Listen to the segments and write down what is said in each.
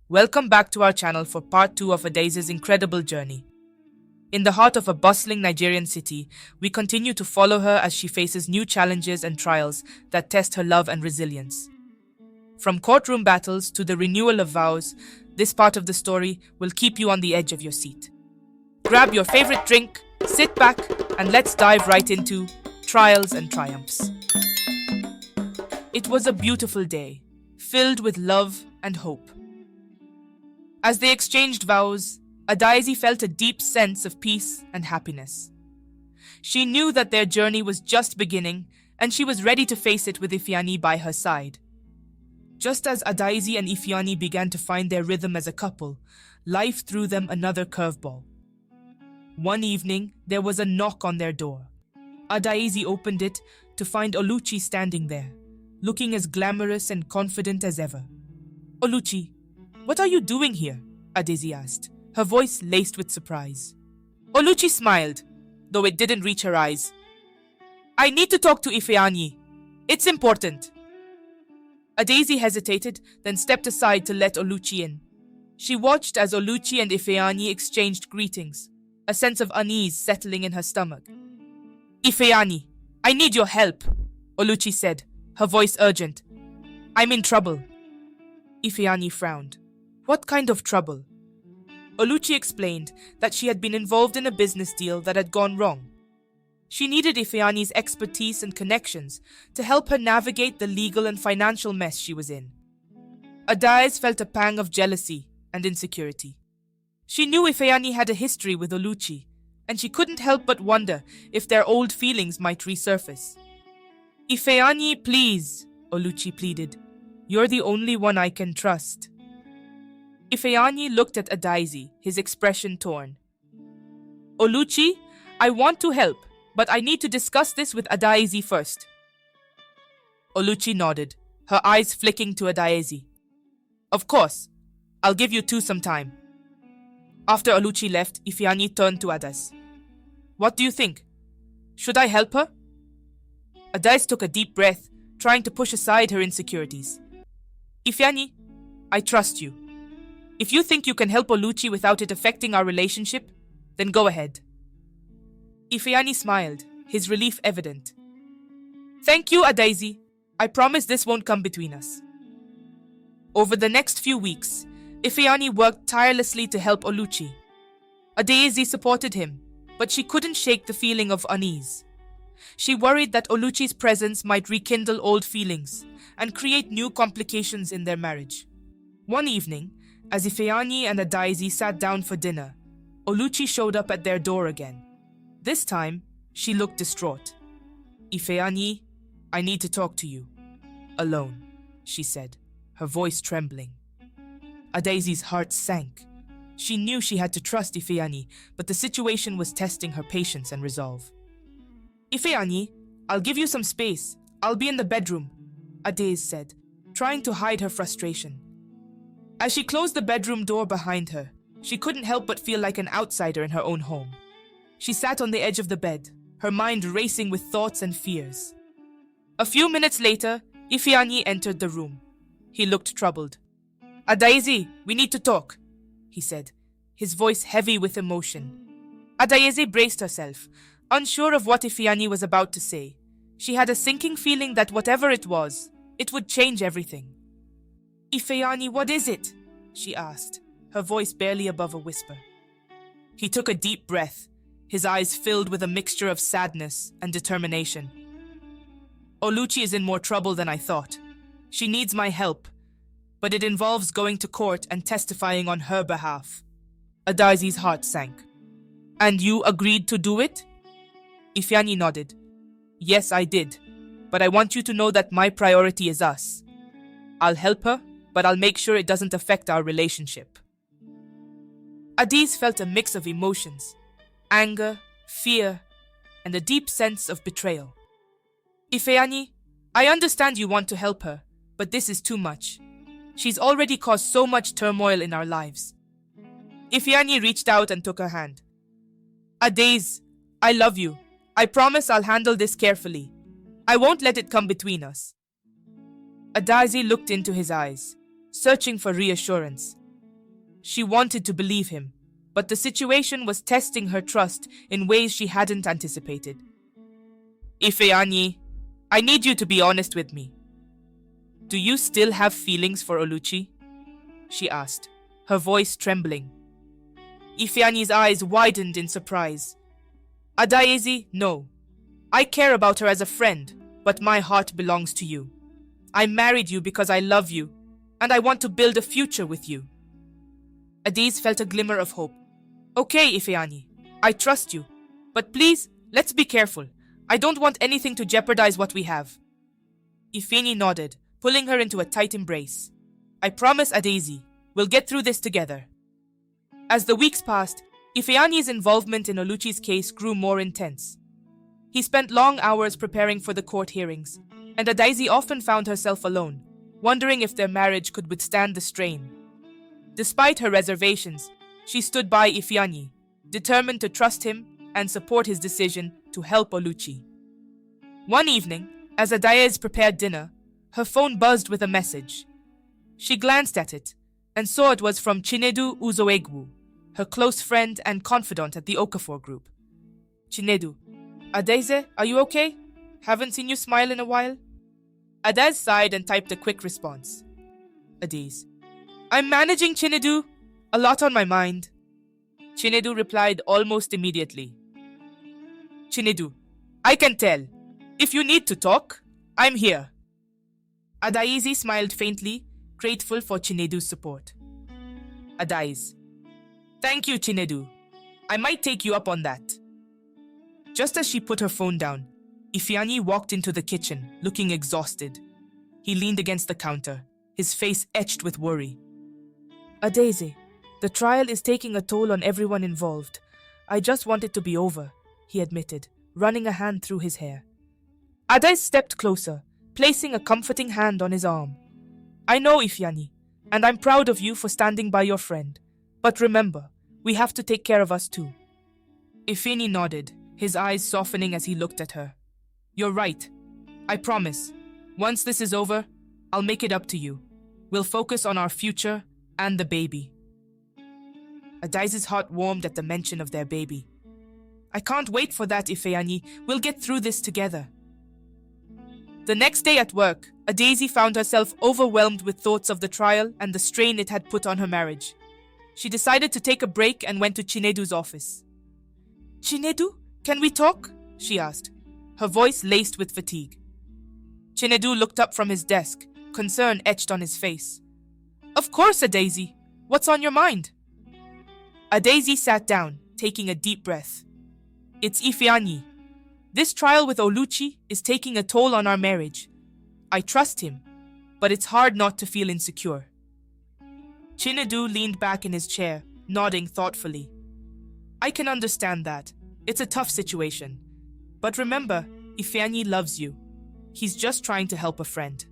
Welcome back to our channel for part 2 of Adisi's incredible journey. In the heart of a bustling Nigerian city, we continue to follow her as she faces new challenges and trials that test her love and resilience. From courtroom battles to the renewal of vows, this part of the story will keep you on the edge of your seat. Grab your favorite drink, sit back, and let's dive right into Trials and Triumphs. It was a beautiful day, filled with love and hope. As they exchanged vows, Adisi felt a deep sense of peace and happiness. She knew that their journey was just beginning, and she was ready to face it with Ifani by her side. Just as Adisi and Ifani began to find their rhythm as a couple, life threw them another curveball. One evening, there was a knock on their door. Adisi opened it to find Oluchi standing there, looking as glamorous and confident as ever. "Oluchi, what are you doing here?" Adisi asked, her voice laced with surprise. Oluchi smiled, though it didn't reach her eyes. "I need to talk to Ifani. It's important." Adisi hesitated, then stepped aside to let Oluchi in. She watched as Oluchi and Ifani exchanged greetings, a sense of unease settling in her stomach. "Ifani, I need your help," Oluchi said, her voice urgent. "I'm in trouble." Ifani frowned. "What kind of trouble?" Oluchi explained that she had been involved in a business deal that had gone wrong. She needed Ifani's expertise and connections to help her navigate the legal and financial mess she was in. Adisi felt a pang of jealousy and insecurity. She knew Ifani had a history with Oluchi, and she couldn't help but wonder if their old feelings might resurface. "Ifani, please," Oluchi pleaded. "You're the only one I can trust." Ifani looked at Adisi, his expression torn. "Oluchi, I want to help, but I need to discuss this with Adisi first." Oluchi nodded, her eyes flicking to Adisi. "Of course, I'll give you two some time." After Oluchi left, Ifani turned to Adisi. "What do you think? Should I help her?" Adisi took a deep breath, trying to push aside her insecurities. "Ifani, I trust you. If you think you can help Oluchi without it affecting our relationship, then go ahead." Ifani smiled, his relief evident. "Thank you, Adisi. I promise this won't come between us." Over the next few weeks, Ifani worked tirelessly to help Oluchi. Adisi supported him, but she couldn't shake the feeling of unease. She worried that Oluchi's presence might rekindle old feelings and create new complications in their marriage. One evening, as Ifani and Adisi sat down for dinner, Oluchi showed up at their door again. This time, she looked distraught. "Ifani, I need to talk to you. Alone," she said, her voice trembling. Adisi's heart sank. She knew she had to trust Ifani, but the situation was testing her patience and resolve. "Ifani, I'll give you some space. I'll be in the bedroom," Adisi said, trying to hide her frustration. As she closed the bedroom door behind her, she couldn't help but feel like an outsider in her own home. She sat on the edge of the bed, her mind racing with thoughts and fears. A few minutes later, Ifani entered the room. He looked troubled. "Adisi, we need to talk," he said, his voice heavy with emotion. Adisi braced herself, unsure of what Ifani was about to say. She had a sinking feeling that whatever it was, it would change everything. "Ifani, what is it?" she asked, her voice barely above a whisper. He took a deep breath, his eyes filled with a mixture of sadness and determination. "Oluchi is in more trouble than I thought. She needs my help, but it involves going to court and testifying on her behalf." Adisi's heart sank. "And you agreed to do it?" Ifani nodded. "Yes, I did, but I want you to know that my priority is us. I'll help her, but I'll make sure it doesn't affect our relationship." Adisi felt a mix of emotions: anger, fear, and a deep sense of betrayal. "Ifani, I understand you want to help her, but this is too much. She's already caused so much turmoil in our lives." Ifani reached out and took her hand. "Adisi, I love you. I promise I'll handle this carefully. I won't let it come between us." Adisi looked into his eyes, searching for reassurance. She wanted to believe him, but the situation was testing her trust in ways she hadn't anticipated. Ifeanyi, I need you to be honest with me. Do you still have feelings for Oluchi? She asked, her voice trembling. Ifeanyi's eyes widened in surprise. Adaeze, no. I care about her as a friend, but my heart belongs to you. I married you because I love you, and I want to build a future with you. Adise felt a glimmer of hope. Okay, Ifeanyi, I trust you, but please, let's be careful. I don't want anything to jeopardize what we have. Ifeanyi nodded, pulling her into a tight embrace. I promise, Adise, we'll get through this together. As the weeks passed, Ifeanyi's involvement in Oluchi's case grew more intense. He spent long hours preparing for the court hearings, and Adise often found herself alone, wondering if their marriage could withstand the strain. Despite her reservations, she stood by Ifeanyi, determined to trust him and support his decision to help Oluchi. One evening, as Adaeze prepared dinner, her phone buzzed with a message. She glanced at it and saw it was from Chinedu Uzoegwu, her close friend and confidant at the Okafor group. Chinedu, Adaeze, are you okay? Haven't seen you smile in a while. Adaeze sighed and typed a quick response. Adise, I'm managing, Chinedu. A lot on my mind. Chinedu replied almost immediately. Chinedu, I can tell. If you need to talk, I'm here. Adaeze smiled faintly, grateful for Chinedu's support. Adaeze, thank you, Chinedu. I might take you up on that. Just as she put her phone down, Ifeanyi walked into the kitchen, looking exhausted. He leaned against the counter, his face etched with worry. Adaeze, the trial is taking a toll on everyone involved. I just want it to be over, he admitted, running a hand through his hair. Adaeze stepped closer, placing a comforting hand on his arm. I know, Ifeanyi, and I'm proud of you for standing by your friend. But remember, we have to take care of us too. Ifeanyi nodded, his eyes softening as he looked at her. You're right. I promise. Once this is over, I'll make it up to you. We'll focus on our future and the baby. Adaeze's heart warmed at the mention of their baby. I can't wait for that, Ifeanyi. We'll get through this together. The next day at work, Adaeze found herself overwhelmed with thoughts of the trial and the strain it had put on her marriage. She decided to take a break and went to Chinedu's office. Chinedu, can we talk? She asked, her voice laced with fatigue. Chinedu looked up from his desk, concern etched on his face. Of course, Adaeze. What's on your mind? Adaeze sat down, taking a deep breath. It's Ifeanyi. This trial with Oluchi is taking a toll on our marriage. I trust him, but it's hard not to feel insecure. Chinedu leaned back in his chair, nodding thoughtfully. I can understand that. It's a tough situation. But remember, Ifeanyi loves you. He's just trying to help a friend.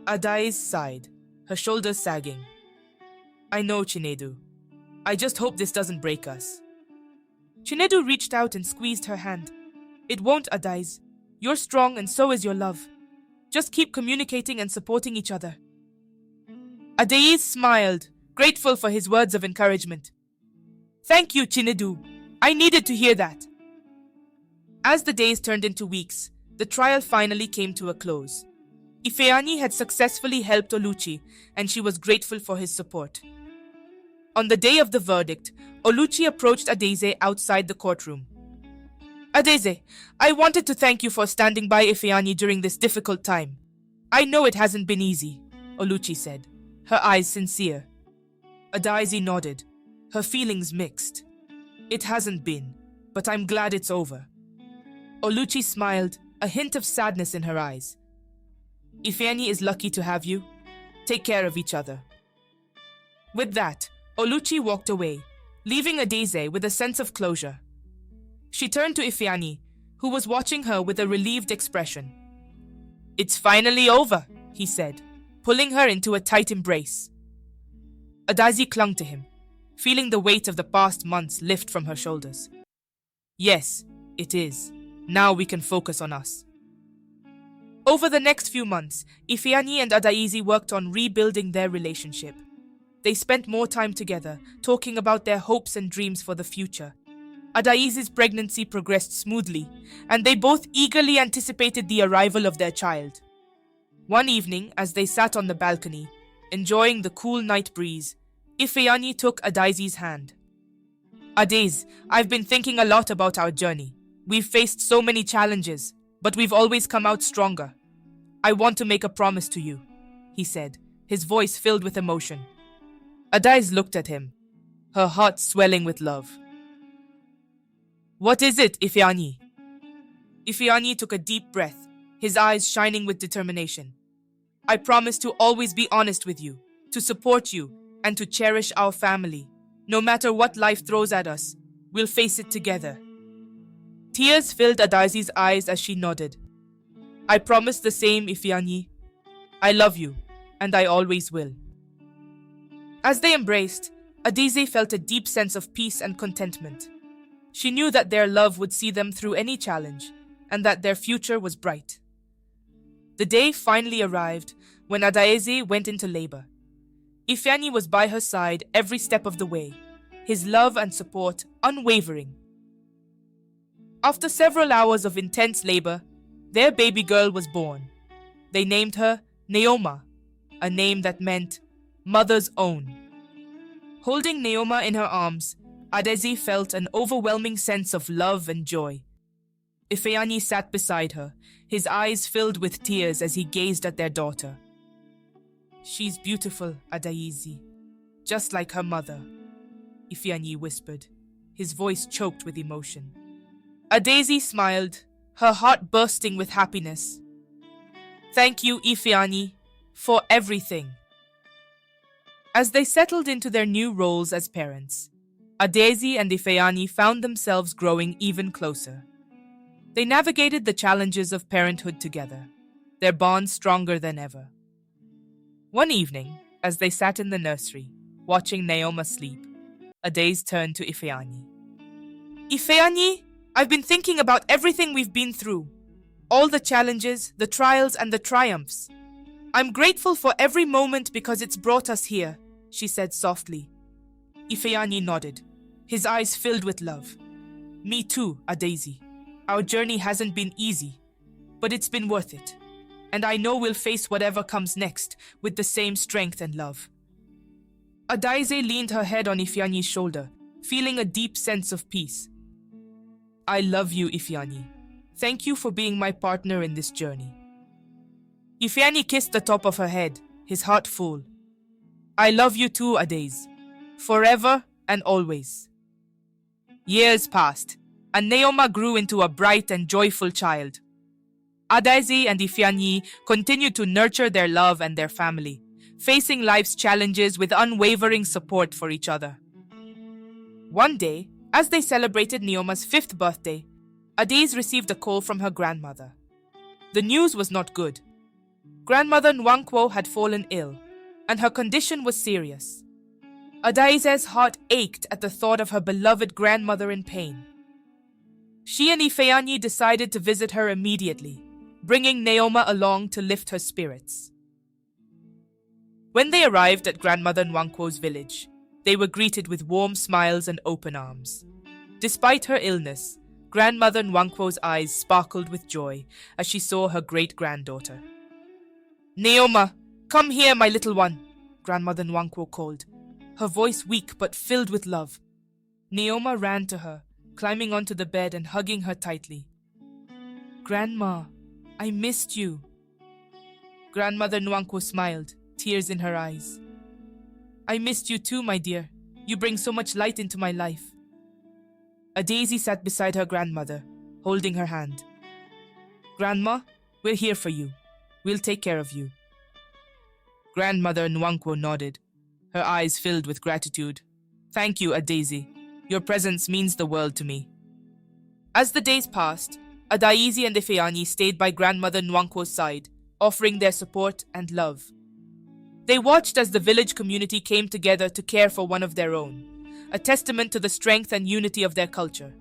Adaeze sighed, her shoulders sagging. I know, Chinedu. I just hope this doesn't break us. Chinedu reached out and squeezed her hand. It won't, Adaeze. You're strong and so is your love. Just keep communicating and supporting each other. Adaeze smiled, grateful for his words of encouragement. Thank you, Chinedu. I needed to hear that. As the days turned into weeks, the trial finally came to a close. Ifeanyi had successfully helped Oluchi, and she was grateful for his support. On the day of the verdict, Oluchi approached Adaeze outside the courtroom. Adaeze, I wanted to thank you for standing by Ifeanyi during this difficult time. I know it hasn't been easy, Oluchi said, her eyes sincere. Adaeze nodded, her feelings mixed. It hasn't been, but I'm glad it's over. Oluchi smiled, a hint of sadness in her eyes. Ifeanyi is lucky to have you. Take care of each other. With that, Oluchi walked away, leaving Adaeze with a sense of closure. She turned to Ifeanyi, who was watching her with a relieved expression. It's finally over, he said, pulling her into a tight embrace. Adaeze clung to him, feeling the weight of the past months lift from her shoulders. Yes, it is. Now we can focus on us. Over the next few months, Ifeanyi and Adaeze worked on rebuilding their relationship. They spent more time together, talking about their hopes and dreams for the future. Adaizi's pregnancy progressed smoothly, and they both eagerly anticipated the arrival of their child. One evening, as they sat on the balcony, enjoying the cool night breeze, Ifeanyi took Adaizi's hand. Adaiz, I've been thinking a lot about our journey. We've faced so many challenges, but we've always come out stronger. I want to make a promise to you, he said, his voice filled with emotion. Adaiz looked at him, her heart swelling with love. What is it, Ifeanyi? Ifeanyi took a deep breath, his eyes shining with determination. I promise to always be honest with you, to support you, and to cherish our family. No matter what life throws at us, we'll face it together. Tears filled Adaizi's eyes as she nodded. I promise the same, Ifeanyi. I love you, and I always will. As they embraced, Adaizi felt a deep sense of peace and contentment. She knew that their love would see them through any challenge, and that their future was bright. The day finally arrived when Adaizi went into labor. Ifeanyi was by her side every step of the way, his love and support unwavering. After several hours of intense labor, their baby girl was born. They named her Neoma, a name that meant mother's own. Holding Neoma in her arms, Adaizi felt an overwhelming sense of love and joy. Ifeanyi sat beside her, his eyes filled with tears as he gazed at their daughter. She's beautiful, Adaizi, just like her mother, Ifeanyi whispered, his voice choked with emotion. Adaizi smiled, her heart bursting with happiness. Thank you, Ifeanyi, for everything. As they settled into their new roles as parents, Adaizi and Ifeanyi found themselves growing even closer. They navigated the challenges of parenthood together, their bond stronger than ever. One evening, as they sat in the nursery, watching Neoma sleep, Adaizi turned to Ifeanyi. Ifeanyi, I've been thinking about everything we've been through. All the challenges, the trials, and the triumphs. I'm grateful for every moment because it's brought us here, she said softly. Ifeanyi nodded, his eyes filled with love. Me too, Adaizi. Our journey hasn't been easy, but it's been worth it. And I know we'll face whatever comes next with the same strength and love. Adaizi leaned her head on Ifeanyi's shoulder, feeling a deep sense of peace. I love you, Ifeanyi. Thank you for being my partner in this journey. Ifeanyi kissed the top of her head, his heart full. I love you too, Adaizi. Forever and always. Years passed, and Neoma grew into a bright and joyful child. Adaizi and Ifeanyi continued to nurture their love and their family, facing life's challenges with unwavering support for each other. One day, as they celebrated Neoma's 5th birthday, Adaizi received a call from her grandmother. The news was not good. Grandmother Nwankwo had fallen ill, and her condition was serious. Adaizi's heart ached at the thought of her beloved grandmother in pain. She and Ifeanyi decided to visit her immediately, bringing Neoma along to lift her spirits. When they arrived at Grandmother Nwankwo's village, they were greeted with warm smiles and open arms. Despite her illness, Grandmother Nwankwo's eyes sparkled with joy as she saw her great-granddaughter. Neoma, come here, my little one, Grandmother Nwankwo called, her voice weak but filled with love. Neoma ran to her, climbing onto the bed and hugging her tightly. Grandma, I missed you. Grandmother Nwankwo smiled, tears in her eyes. I missed you too, my dear. You bring so much light into my life. Adaizi sat beside her grandmother, holding her hand. Grandma, we're here for you. We'll take care of you. Grandmother Nwankwo nodded, her eyes filled with gratitude. Thank you, Adaizi. Your presence means the world to me. As the days passed, Adaizi and Ifeanyi stayed by Grandmother Nwankwo's side, offering their support and love. They watched as the village community came together to care for one of their own, a testament to the strength and unity of their culture.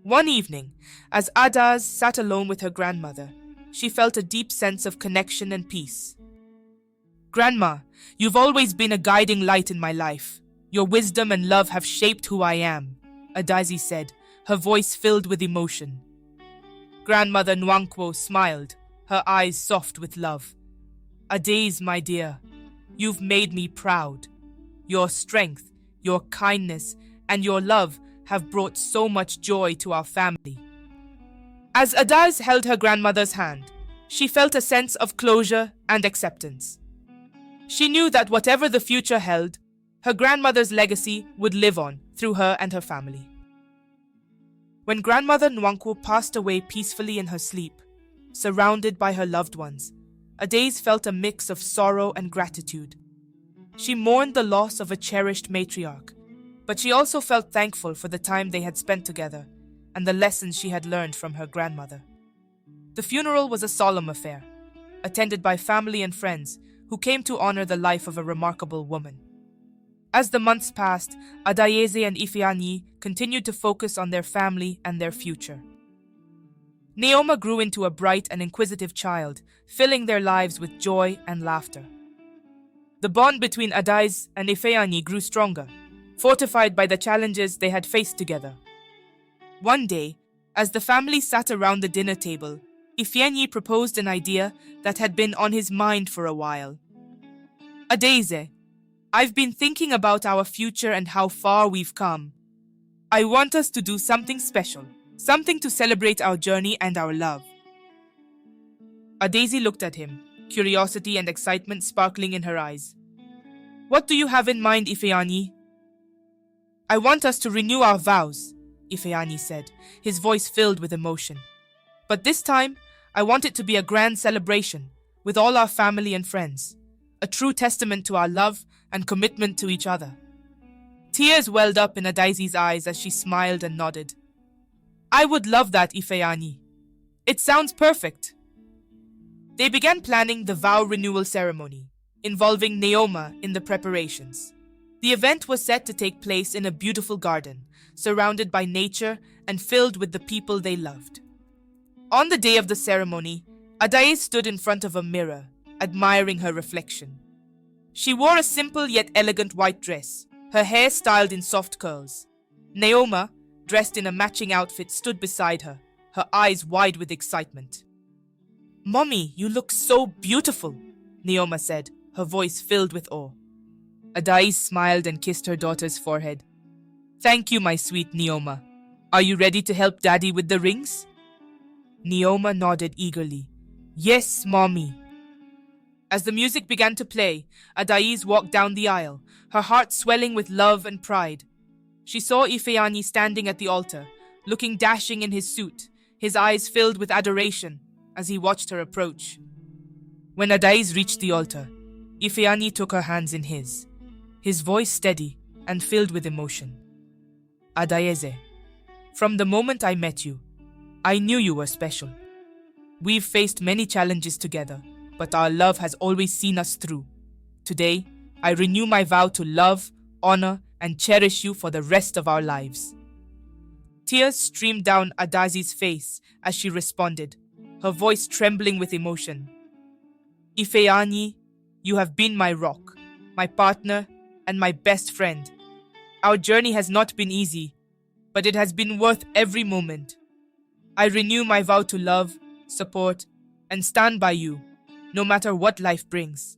One evening, as Adaizi sat alone with her grandmother, she felt a deep sense of connection and peace. Grandma, you've always been a guiding light in my life. Your wisdom and love have shaped who I am, Adisi said, her voice filled with emotion. Grandmother Nwankwo smiled, her eyes soft with love. Adaze, my dear, you've made me proud. Your strength, your kindness, and your love have brought so much joy to our family. As Adise held her grandmother's hand, she felt a sense of closure and acceptance. She knew that whatever the future held, her grandmother's legacy would live on through her and her family. When Grandmother Nwankwo passed away peacefully in her sleep, surrounded by her loved ones, Adise felt a mix of sorrow and gratitude. She mourned the loss of a cherished matriarch, but she also felt thankful for the time they had spent together and the lessons she had learned from her grandmother. The funeral was a solemn affair, attended by family and friends who came to honor the life of a remarkable woman. As the months passed, Adisi and Ifani continued to focus on their family and their future. Neoma grew into a bright and inquisitive child, filling their lives with joy and laughter. The bond between Adise and Ifani grew stronger, fortified by the challenges they had faced together. One day, as the family sat around the dinner table, Ifani proposed an idea that had been on his mind for a while. Adise, I've been thinking about our future and how far we've come. I want us to do something special, something to celebrate our journey and our love. Adisi looked at him, curiosity and excitement sparkling in her eyes. What do you have in mind, Ifani? I want us to renew our vows, Ifani said, his voice filled with emotion. But this time, I want it to be a grand celebration, with all our family and friends, a true testament to our love and commitment to each other. Tears welled up in Adisi's eyes as she smiled and nodded. I would love that, Ifani. It sounds perfect. They began planning the vow renewal ceremony, involving Neoma in the preparations. The event was set to take place in a beautiful garden, surrounded by nature and filled with the people they loved. On the day of the ceremony, Adise stood in front of a mirror, admiring her reflection. She wore a simple yet elegant white dress, her hair styled in soft curls. Neoma, dressed in a matching outfit, stood beside her, her eyes wide with excitement. Mommy, you look so beautiful, Neoma said, her voice filled with awe. Adise smiled and kissed her daughter's forehead. Thank you, my sweet Neoma. Are you ready to help Daddy with the rings? Neoma nodded eagerly. Yes, Mommy. As the music began to play, Adise walked down the aisle, her heart swelling with love and pride. She saw Ifani standing at the altar, looking dashing in his suit, his eyes filled with adoration as he watched her approach. When Adise reached the altar, Ifani took her hands in his voice steady and filled with emotion. Adise, from the moment I met you, I knew you were special. We've faced many challenges together, but our love has always seen us through. Today, I renew my vow to love, honor, and cherish you for the rest of our lives. Tears streamed down Adisi's face as she responded, her voice trembling with emotion. Ifani, you have been my rock, my partner, and my best friend. Our journey has not been easy, but it has been worth every moment. I renew my vow to love, support, and stand by you, no matter what life brings.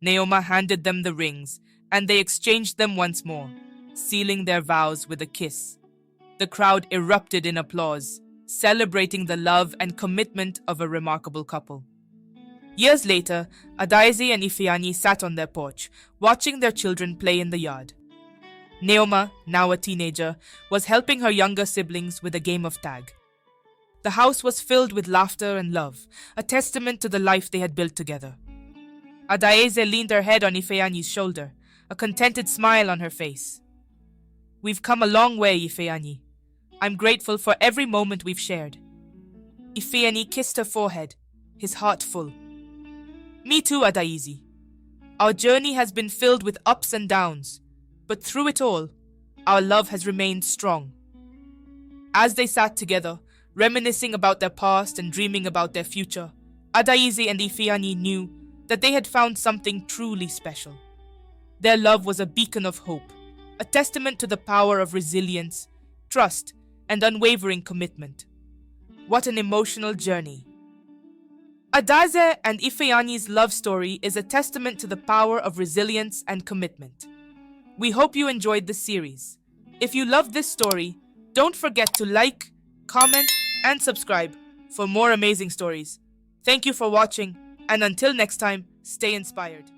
Neoma handed them the rings, and they exchanged them once more, sealing their vows with a kiss. The crowd erupted in applause, celebrating the love and commitment of a remarkable couple. Years later, Adise and Ifani sat on their porch, watching their children play in the yard. Neoma, now a teenager, was helping her younger siblings with a game of tag. The house was filled with laughter and love, a testament to the life they had built together. Adise leaned her head on Ifani's shoulder, a contented smile on her face. We've come a long way, Ifani. I'm grateful for every moment we've shared. Ifani kissed her forehead, his heart full. Me too, Adise. Our journey has been filled with ups and downs, but through it all, our love has remained strong. As they sat together, reminiscing about their past and dreaming about their future, Adise and Ifani knew that they had found something truly special. Their love was a beacon of hope, a testament to the power of resilience, trust, and unwavering commitment. What an emotional journey! Adisi and Ifani's love story is a testament to the power of resilience and commitment. We hope you enjoyed the series. If you loved this story, don't forget to like, comment, and subscribe for more amazing stories. Thank you for watching, and until next time, stay inspired.